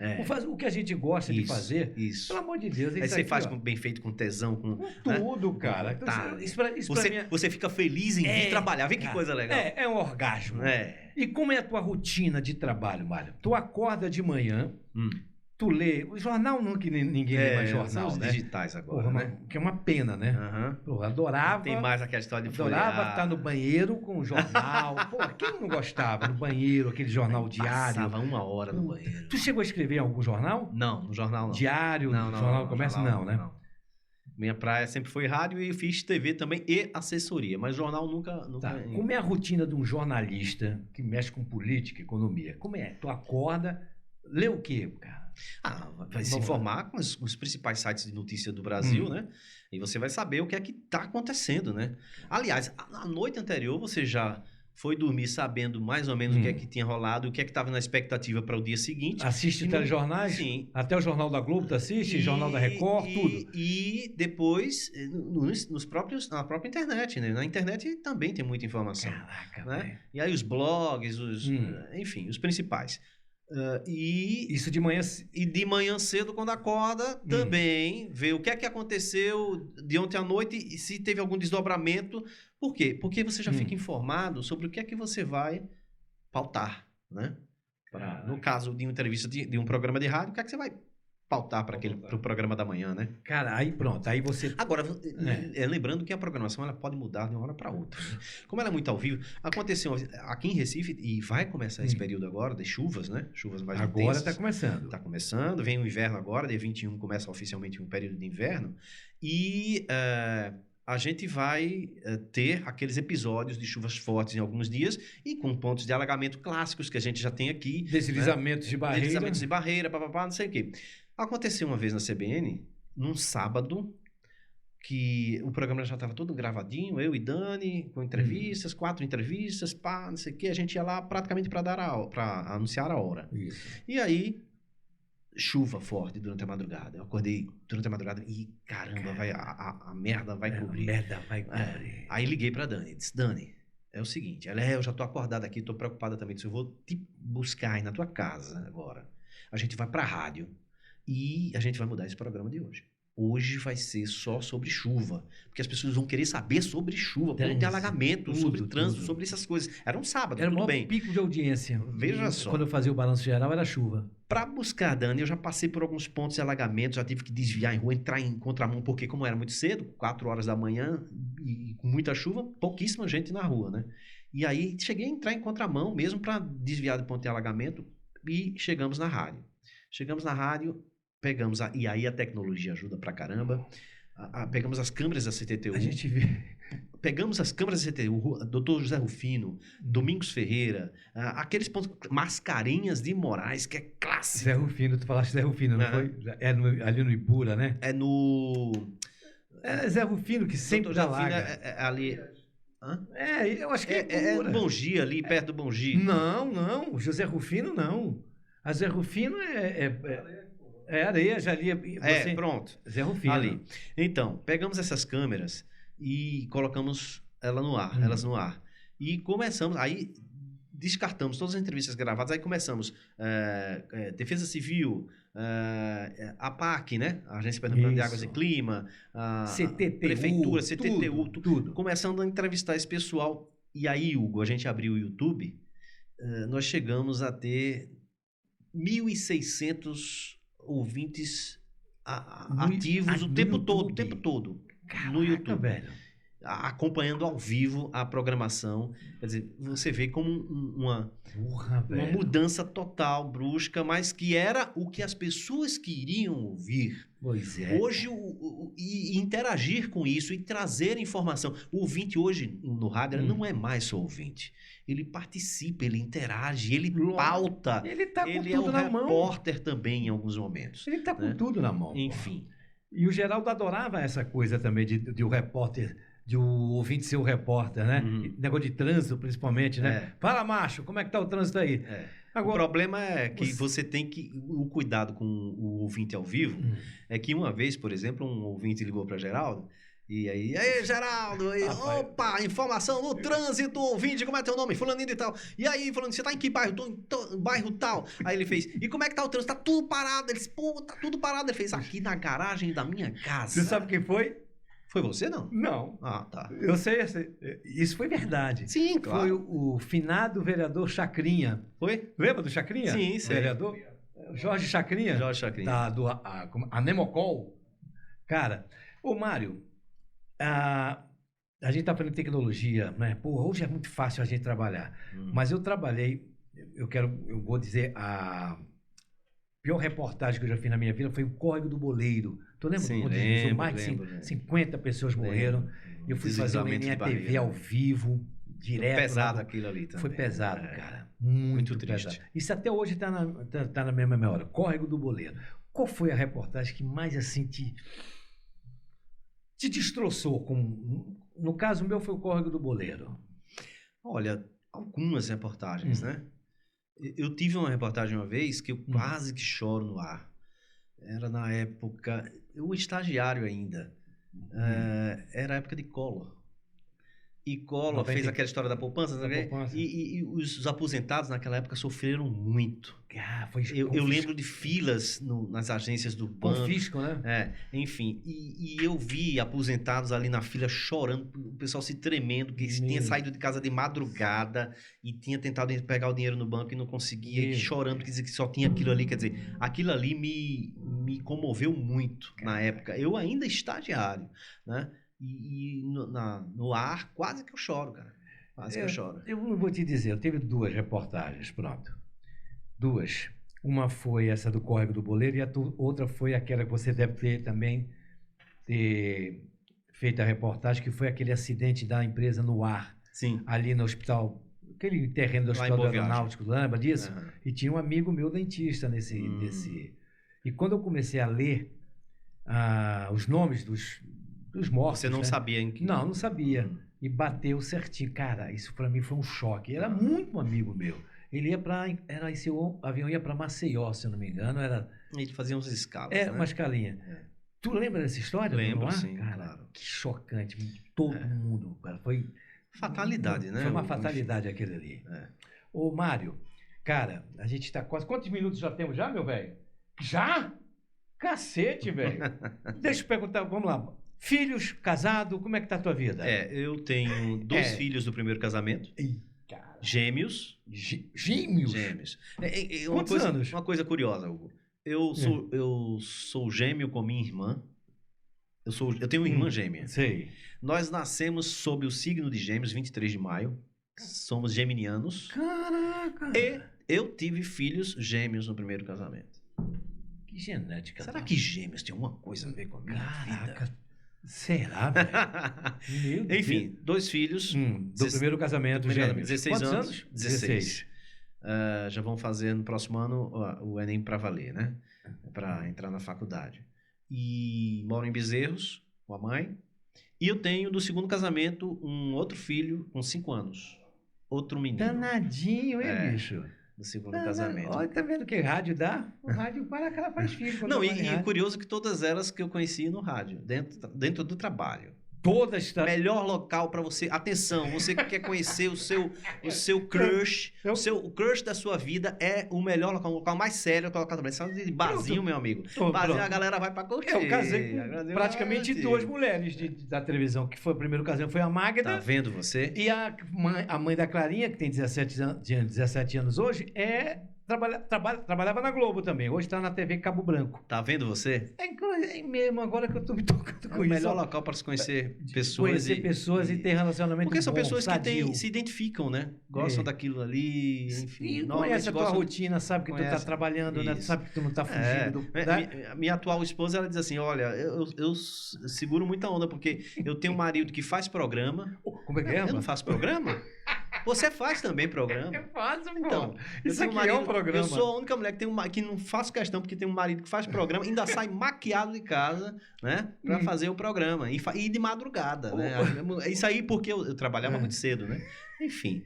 O que a gente gosta de fazer.
Isso.
Pelo amor de Deus.
Aí você faz bem feito, com tesão, com
tudo, cara.
Tá.
Isso pra mim
você fica feliz em vir trabalhar. Vê que coisa legal.
É um orgasmo. E como é a tua rotina de trabalho, Mário? Tu acorda de manhã, tu lê. O jornal não, que ninguém lê mais jornal,
são os
né?
digitais agora, né?
Que é uma pena, né? Pô, adorava.
Tem mais aquela história de folhear.
Adorava estar no banheiro com o jornal. Pô, quem não gostava? No banheiro, aquele jornal diário.
Passava 1 hora no banheiro.
Tu chegou a escrever em algum jornal?
Não, no jornal não.
Diário?
Não,
Jornal do Comércio? Não, né?
Não. Minha praia sempre foi rádio e fiz TV também e assessoria, mas jornal nunca...
Tá. Como é a rotina de um jornalista que mexe com política, economia? Como é? Tu acorda, lê o quê, cara?
Vai se informar com os principais sites de notícia do Brasil, né? E você vai saber o que é que está acontecendo, né? Aliás, na noite anterior você já foi dormir sabendo mais ou menos o que é que tinha rolado, o que é que estava na expectativa para o dia seguinte.
Assiste telejornais?
Sim.
Até o Jornal da Globo tu assiste? Jornal da Record, tudo?
E depois, na própria internet, né? Na internet também tem muita informação.
Caraca,
né? E aí os blogs, enfim, os principais.
Isso de manhã...
E de manhã cedo, quando acorda, também vê o que é que aconteceu de ontem à noite e se teve algum desdobramento. Por quê? Porque você já fica informado sobre o que é que você vai pautar, né? No caso de uma entrevista de um programa de rádio, o que é que você vai pautar para o programa da manhã, né?
Cara, aí pronto, aí você...
Agora, lembrando que a programação ela pode mudar de uma hora para outra. Né? Como ela é muito ao vivo, aconteceu aqui em Recife, e vai começar esse período agora de chuvas, né? Chuvas mais intensas.
Agora está começando.
Está começando, vem o inverno agora, dia 21 começa oficialmente um período de inverno, e a gente vai ter aqueles episódios de chuvas fortes em alguns dias e com pontos de alagamento clássicos que a gente já tem aqui.
Deslizamentos de barreira.
Deslizamentos de barreira, papapá, não sei o quê. Aconteceu uma vez na CBN, num sábado, que o programa já estava todo gravadinho, eu e Dani, com entrevistas, 4 entrevistas, não sei o quê. A gente ia lá praticamente para anunciar a hora.
Isso.
E aí, chuva forte durante a madrugada. Eu acordei durante a madrugada e, caramba, a merda vai cobrir.
A merda vai cobrir.
Aí liguei pra Dani, disse, Dani, é o seguinte, eu já tô acordada aqui, tô preocupada também, disse, eu vou te buscar aí na tua casa agora. A gente vai pra rádio e a gente vai mudar esse programa de hoje. Hoje vai ser só sobre chuva, porque as pessoas vão querer saber sobre chuva, ponto de alagamento, sobre trânsito, sobre essas coisas. Era um sábado,
era
tudo
o
bem.
pico de audiência.
Veja só.
Quando eu fazia o balanço geral, era chuva.
Para buscar, Dani, eu já passei por alguns pontos de alagamento, já tive que desviar em rua, entrar em contramão, porque como era muito cedo, 4 horas da manhã, e com muita chuva, pouquíssima gente na rua, né? E aí cheguei a entrar em contramão mesmo para desviar do ponto de alagamento e chegamos na rádio. Chegamos na rádio, e aí a tecnologia ajuda pra caramba. Pegamos as câmeras da CTTU.
A gente vê.
Pegamos as câmeras da CTTU, Dr. José Rufino, Domingos Ferreira, aqueles pontos, Mascarenhas de Moraes, que é clássico.
Zé Rufino, tu falaste Zé Rufino, não foi? É ali no Ibura, né?
É no...
É Zé Rufino, que sempre dá lá.
Ali... Hã?
Eu acho que
é no Bom Dia, ali perto do Bom Dia.
Não, José Rufino não. A Zé Rufino é areia, já ali.
Pronto.
Zé Rufino.
Ali. Então, pegamos essas câmeras e colocamos elas no ar. E começamos, aí descartamos todas as entrevistas gravadas, aí começamos Defesa Civil, a PAC, né? A Agência Pernambucana de Águas e Clima, a
CTTU,
Prefeitura, CTTU,
tudo.
Começando a entrevistar esse pessoal. E aí, Hugo, a gente abriu o YouTube, nós chegamos a ter 1.600 ouvintes ativos o tempo todo.
Caraca,
no YouTube.
Velho.
Acompanhando ao vivo a programação. Quer dizer, você vê como uma mudança total, brusca, mas que era o que as pessoas queriam ouvir.
Pois é.
Hoje, e interagir com isso e trazer informação. O ouvinte hoje no rádio não é mais só ouvinte. Ele participa, ele interage, ele pauta.
Ele tá com
ele
tudo na mão.
Ele é um repórter também em alguns momentos.
Ele tá com tudo na mão.
Enfim.
E o Geraldo adorava essa coisa também de o repórter, de o ouvinte ser o repórter, né? Negócio de trânsito, principalmente, né? Fala, macho, como é que tá o trânsito aí?
Agora, o problema é que você tem que... O cuidado com o ouvinte ao vivo é que uma vez, por exemplo, um ouvinte ligou para Geraldo e aí, Geraldo, opa, informação no trânsito, ouvinte, como é teu nome? Fulaninho e tal. E aí, falando, você tá em que bairro? Tô em bairro tal. Aí ele fez, e como é que tá o trânsito? Tá tudo parado. Ele disse, pô, tá tudo parado. Ele fez, aqui na garagem da minha casa.
Você sabe quem foi?
Foi você, não?
Não.
Ah, tá.
Eu sei, isso foi verdade.
Sim, claro.
Foi o finado vereador Chacrinha.
Foi?
Lembra do Chacrinha?
Sim, sei.
Vereador? Jorge Chacrinha.
Jorge Chacrinha.
A Nemocol. Cara, ô Mário, a gente tá falando de tecnologia, né? Pô, hoje é muito fácil a gente trabalhar. Mas eu trabalhei, eu vou dizer, a pior reportagem que eu já fiz na minha vida foi o Córrego do Boleiro. Tu lembra?
Sim,
Quando mais de 50 pessoas morreram. Eu fui fazer uma NTV ao vivo, direto.
Foi pesado aquilo ali também.
Foi pesado, cara. Muito triste. Pesado. Isso até hoje tá na minha memória. Córrego do Boleiro. Qual foi a reportagem que mais assim te destroçou? No caso meu foi o Córrego do Boleiro.
Olha, algumas reportagens, né? Eu tive uma reportagem uma vez que eu quase que choro no ar. Era na época... Eu estagiário ainda. Era a época de Collor. E Collor fez aquela história da poupança, né? E os aposentados naquela época sofreram muito. Eu lembro de filas nas agências do banco.
Confisco, né?
Enfim. E eu vi aposentados ali na fila chorando, o pessoal se tremendo, que tinha saído de casa de madrugada e tinha tentado pegar o dinheiro no banco e não conseguia, e chorando, porque dizia que só tinha aquilo ali. Quer dizer, aquilo ali me comoveu muito na época. Eu ainda estagiário, né? E no ar, quase que eu choro, cara. Quase que eu choro.
Eu não vou te dizer, eu tive 2 reportagens, pronto. 2. Uma foi essa do Córrego do Boleiro e a outra foi aquela que você deve ter também feito a reportagem, que foi aquele acidente da empresa no ar.
Sim. Ali
no hospital, aquele terreno do Hospital do Aeronáutico, lembra disso? E tinha um amigo meu dentista nesse... E quando eu comecei a ler os nomes dos mortos...
Você não sabia em que...
Não sabia. E bateu certinho. Cara, isso pra mim foi um choque. Era muito um amigo meu. Ele ia pra... Esse avião ia pra Maceió, se eu não me engano.
Ele fazia uns escalas, né?
Uma escalinha. Tu lembra dessa história?
Lembro, sim,
cara,
claro.
Que chocante. Todo mundo, cara. Foi...
Fatalidade, né?
Foi uma fatalidade aquele ali. Ô, Mário, cara, a gente tá quase... Quantos minutos já temos já, meu velho? Já? Cacete, velho. Deixa eu perguntar, vamos lá. Filhos, casado, como é que tá a tua vida?
Eu tenho 2 filhos do primeiro casamento. Gêmeos.
Gêmeos?
Gêmeos.
Quantos anos?
Uma coisa curiosa, Hugo. Eu sou gêmeo com minha irmã. Eu tenho uma irmã gêmea.
Sei.
Nós nascemos sob o signo de Gêmeos, 23 de maio. Somos geminianos.
Caraca!
E eu tive filhos gêmeos no primeiro casamento.
Que genética.
Será que gêmeos tem alguma coisa a ver com a minha vida?
Será, velho?
Enfim, 2 filhos.
Do primeiro casamento, gêmeos.
16
Quantos
anos? 16. Já vão fazer no próximo ano o Enem para valer, né? Para entrar na faculdade. E moro em Bezerros, com a mãe. E eu tenho do segundo casamento um outro filho com 5 anos. Outro menino.
Danadinho, hein, bicho?
Do segundo casamento.
Olha, tá vendo que rádio dá? O rádio para que ela faz filho.
Não, e curioso que todas elas que eu conheci no rádio, dentro do trabalho.
Todas.
Melhor local para você. Atenção, você que quer conhecer o seu crush, o crush da sua vida é o melhor local, o local mais sério, colocar também. Só de barzinho, meu amigo. Barzinho a galera vai para curtir.
Eu casei com praticamente 2 mulheres da televisão, que foi o primeiro casamento, foi a Magda.
Tá vendo você?
E a mãe da Clarinha, que tem 17 anos hoje, trabalhava na Globo também. Hoje está na TV Cabo Branco.
Tá vendo você?
É mesmo, agora que eu tô me tocando com
isso. É o melhor
isso.
local para se conhecer pessoas.
Conhecer pessoas e ter relacionamento
Porque são
bom,
pessoas
sadio.
que se identificam, né? Gostam daquilo ali, enfim.
E conhece a tua rotina, sabe que tu tá trabalhando, né? Tu sabe que tu não tá fugindo.
Minha atual esposa, ela diz assim, olha, eu seguro muita onda, porque eu tenho um marido que faz programa.
Como é que é?
Eu não faço programa? Você faz também programa?
Eu faço,
então.
Isso aqui é um programa.
Eu sou a única mulher que não faço questão, porque tem um marido que faz programa, ainda sai maquiado de casa, né? Pra fazer o programa. E de madrugada, né? Isso aí porque eu trabalhava muito cedo, né? Enfim.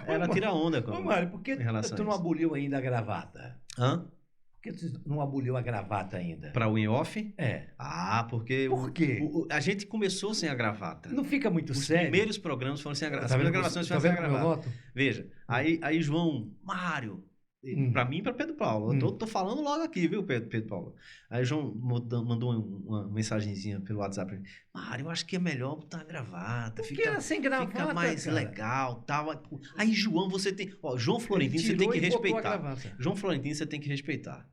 Ela tira onda com
Mário, por que tu não aboliu ainda a gravata?
Hã?
Por que tu não aboliu a gravata ainda?
Pra o in-off?
É.
Porque...
Por quê?
A gente começou sem a gravata.
Não fica muito sério?
Os primeiros programas foram sem a gravata. As primeiras gravações foram sem a gravata. Veja, aí João, Mário, pra mim e pra Pedro Paulo. Eu tô falando logo aqui, viu, Pedro Paulo? Aí João mandou uma mensagenzinha pelo WhatsApp. Mário, eu acho que é melhor botar a gravata.
Fica sem gravata,
fica mais
cara.
legal, tal. Aí João, você tem... João Florentino, você tem que respeitar. João Florentino, você tem que respeitar.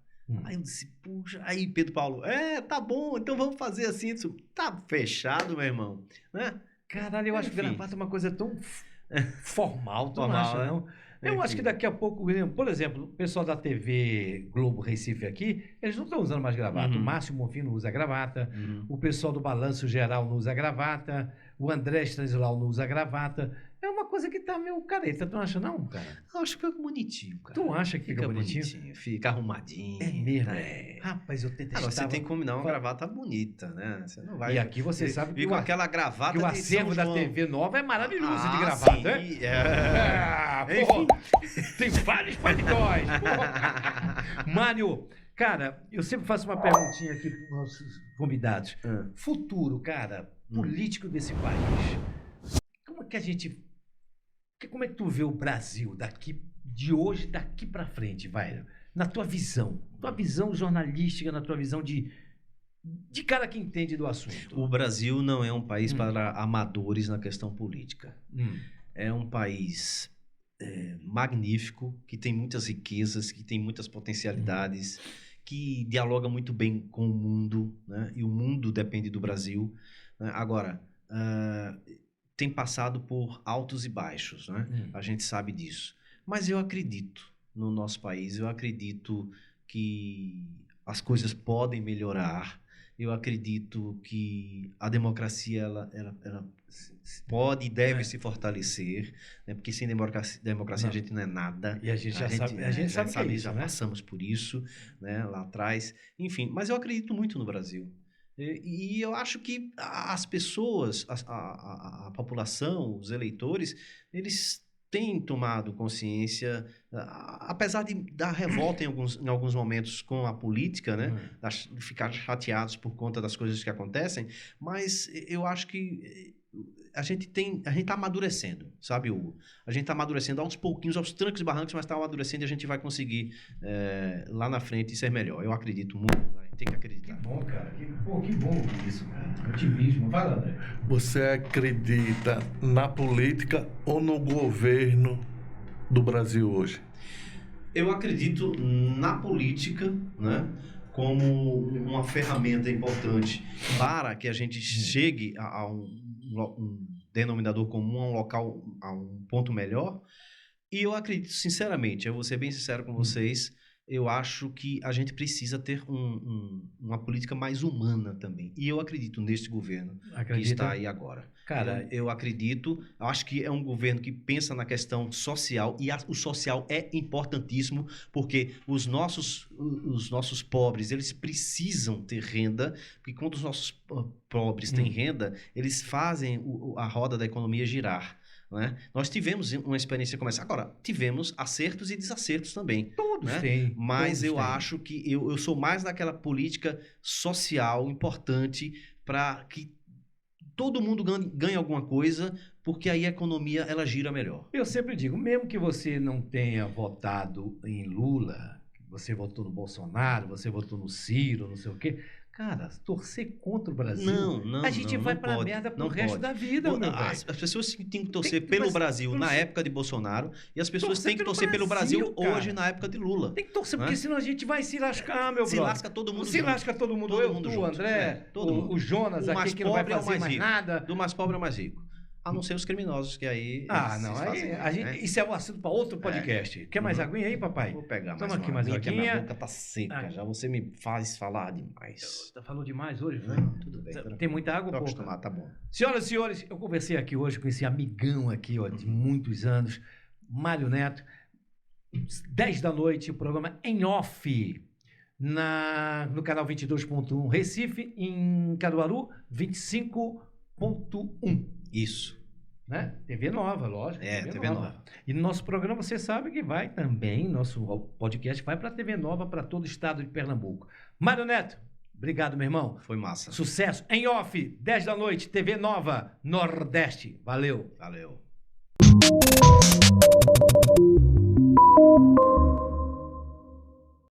Aí eu disse, puxa, aí Pedro Paulo, tá bom, então vamos fazer assim. Eu disse, tá fechado, meu irmão, né?
Caralho, eu acho que gravata é uma coisa tão formal, tu não acha, não? Eu acho que daqui a pouco, por exemplo, o pessoal da TV Globo Recife aqui, eles não estão usando mais gravata. O Márcio Bonfim não usa gravata, o pessoal do Balanço Geral não usa gravata, o André Stanislau não usa gravata. É uma coisa que tá meio careta, tu não acha não, cara?
Eu acho que fica bonitinho, cara.
Tu acha que fica bonitinho?
Fica arrumadinho.
É mesmo? Rapaz, eu tentei
você tem que combinar uma gravata bonita, né? Você não vai...
E aqui você sabe
que... com aquela gravata
que o acervo da TV Nova é maravilhoso de gravata,
sim,
né?
Enfim.
Tem vários paredões. Mário, cara, eu sempre faço uma perguntinha aqui para os nossos convidados. Futuro, cara, político desse país. Como é que a gente... Como é que tu vê o Brasil de hoje, daqui para frente, vai? Na tua visão jornalística, na tua visão de cara que entende do assunto.
O Brasil não é um país para amadores na questão política. É um país magnífico, que tem muitas riquezas, que tem muitas potencialidades, que dialoga muito bem com o mundo, né? E o mundo depende do Brasil. Né? Agora... tem passado por altos e baixos, né? A gente sabe disso. Mas eu acredito no nosso país, eu acredito que as coisas podem melhorar, eu acredito que a democracia ela pode e deve se fortalecer, né? Porque sem democracia a gente não é nada.
E a gente já sabe,
já passamos por isso, né? Lá atrás. Enfim, mas eu acredito muito no Brasil. E eu acho que as pessoas, a população, os eleitores, eles têm tomado consciência, apesar de dar revolta em alguns momentos com a política, né? De ficar chateados por conta das coisas que acontecem, mas eu acho que a gente tá amadurecendo, sabe, Hugo? A gente tá amadurecendo aos pouquinhos, aos trancos e barrancos, mas tá amadurecendo e a gente vai conseguir lá na frente ser melhor. Eu acredito muito, tem que acreditar.
Que bom, cara. Que bom isso, cara. Otimismo. Vai lá, André.
Você acredita na política ou no governo do Brasil hoje?
Eu acredito na política, né, como uma ferramenta importante para que a gente chegue a um denominador comum, a um local, a um ponto melhor. E eu acredito, sinceramente, eu vou ser bem sincero com vocês, eu acho que a gente precisa ter uma política mais humana também. E eu acredito neste governo que está aí agora. Cara, eu acho que é um governo que pensa na questão social, e o social é importantíssimo, porque os nossos pobres, eles precisam ter renda, porque quando os nossos pobres têm renda, eles fazem a roda da economia girar. Né? Nós tivemos uma experiência como essa. Agora, tivemos acertos e desacertos também.
Todos
né?
têm.
Mas
todos
eu
têm.
acho que eu sou mais daquela política social importante para que todo mundo ganhe alguma coisa, porque aí a economia ela gira melhor.
Eu sempre digo, mesmo que você não tenha votado em Lula, você votou no Bolsonaro, você votou no Ciro, não sei o quê, cara, torcer contra o Brasil, a gente vai pra merda pro resto da vida, meu velho.
As pessoas têm que torcer pelo Brasil na época de Bolsonaro, e as pessoas têm que torcer pelo Brasil hoje na época de Lula.
Tem que torcer, porque senão a gente vai se lascar, meu
Se
brother.
lasca todo mundo
Se
junto.
lasca todo mundo,
Todo
eu,
mundo
tu,
junto.
André,
todo mundo.
o Jonas
O
aqui
mais
que não vai
pobre é o
fazer
mais
mais
rico.
nada.
Do mais pobre ao mais rico. A não ser os criminosos, que aí...
Não,
fazem,
aí,
né?
isso é um assunto para outro podcast. Quer mais aguinha aí, papai?
Vou pegar
Toma
mais
aqui
uma
mais
aguinha, que a minha
aguinha.
boca tá seca. Já você me faz falar demais.
Tá falando demais hoje,
Não,
velho?
tudo bem.
Tem muita água,
Tô
pouca?
acostumado, tá bom.
Senhoras e senhores, eu conversei aqui hoje com esse amigão aqui, ó, de muitos anos, Mário Neto. 10 da noite, o programa em off, no canal 22.1 Recife, em Caruaru, 25.1.
Isso.
Né? TV Nova, lógico.
TV Nova.
E no nosso programa, você sabe que vai também, nosso podcast vai para a TV Nova, para todo o estado de Pernambuco. Mário Neto, obrigado, meu irmão.
Foi massa.
Sucesso. Em off, 10 da noite, TV Nova, Nordeste. Valeu.
Valeu.